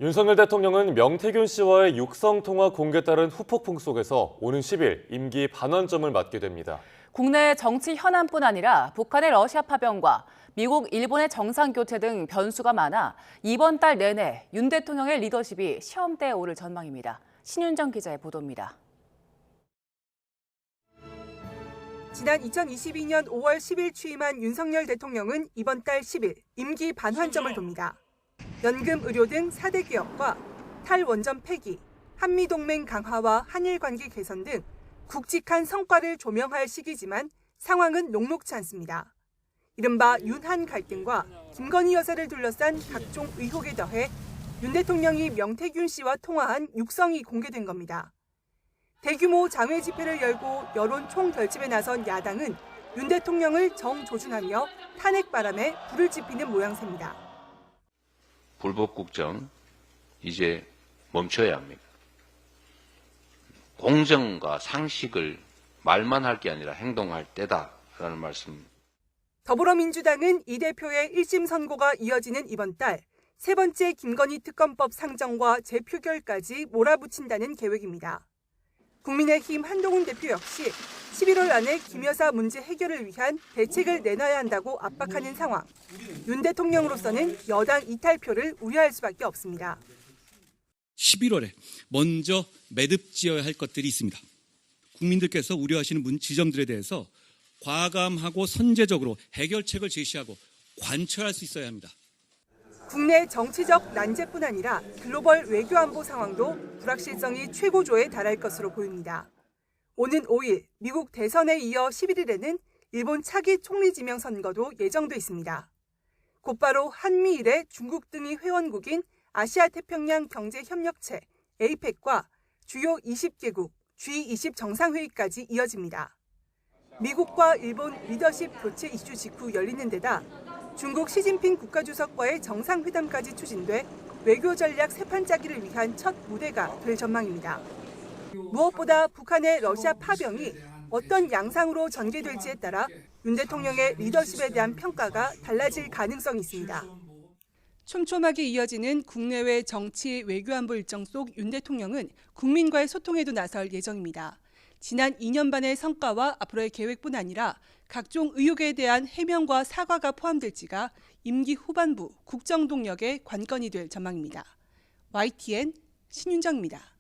윤석열 대통령은 명태균 씨와의 육성통화 공개에 따른 후폭풍 속에서 오는 10일 임기 반환점을 맞게 됩니다. 국내 정치 현안뿐 아니라 북한의 러시아 파병과 미국, 일본의 정상교체 등 변수가 많아 이번 달 내내 윤 대통령의 리더십이 시험대에 오를 전망입니다. 신윤정 기자의 보도입니다. 지난 2022년 5월 10일 취임한 윤석열 대통령은 이번 달 10일 임기 반환점을 돕니다. 연금, 의료 등 4대 개혁과 탈원전 폐기, 한미동맹 강화와 한일 관계 개선 등 굵직한 성과를 조명할 시기지만 상황은 녹록치 않습니다. 이른바 윤한 갈등과 김건희 여사를 둘러싼 각종 의혹에 더해 윤 대통령이 명태균 씨와 통화한 육성이 공개된 겁니다. 대규모 장외 집회를 열고 여론 총결집에 나선 야당은 윤 대통령을 정조준하며 탄핵 바람에 불을 지피는 모양새입니다. 불법 국정 이제 멈춰야 합니다. 공정과 상식을 말만 할 게 아니라 행동할 때다라는 말씀. 더불어민주당은 이 대표의 1심 선고가 이어지는 이번 달 세 번째 김건희 특검법 상정과 재표결까지 몰아붙인다는 계획입니다. 국민의힘 한동훈 대표 역시 11월 안에 김 여사 문제 해결을 위한 대책을 내놔야 한다고 압박하는 상황. 윤 대통령으로서는 여당 이탈표를 우려할 수밖에 없습니다. 11월에 먼저 매듭지어야 할 것들이 있습니다. 국민들께서 우려하시는 지점들에 대해서 과감하고 선제적으로 해결책을 제시하고 관철할 수 있어야 합니다. 국내 정치적 난제뿐 아니라 글로벌 외교안보 상황도 불확실성이 최고조에 달할 것으로 보입니다. 오는 5일 미국 대선에 이어 11일에는 일본 차기 총리 지명 선거도 예정돼 있습니다. 곧바로 한미일의 중국 등이 회원국인 아시아태평양 경제협력체 APEC과 주요 20개국 G20 정상회의까지 이어집니다. 미국과 일본 리더십 교체 이슈 직후 열리는 데다 중국 시진핑 국가주석과의 정상회담까지 추진돼 외교 전략 세판 짜기를 위한 첫 무대가 될 전망입니다. 무엇보다 북한의 러시아 파병이 어떤 양상으로 전개될지에 따라 윤 대통령의 리더십에 대한 평가가 달라질 가능성이 있습니다. 촘촘하게 이어지는 국내외 정치 외교안보 일정 속 윤 대통령은 국민과의 소통에도 나설 예정입니다. 지난 2년 반의 성과와 앞으로의 계획뿐 아니라 각종 의혹에 대한 해명과 사과가 포함될지가 임기 후반부 국정 동력의 관건이 될 전망입니다. YTN 신윤정입니다.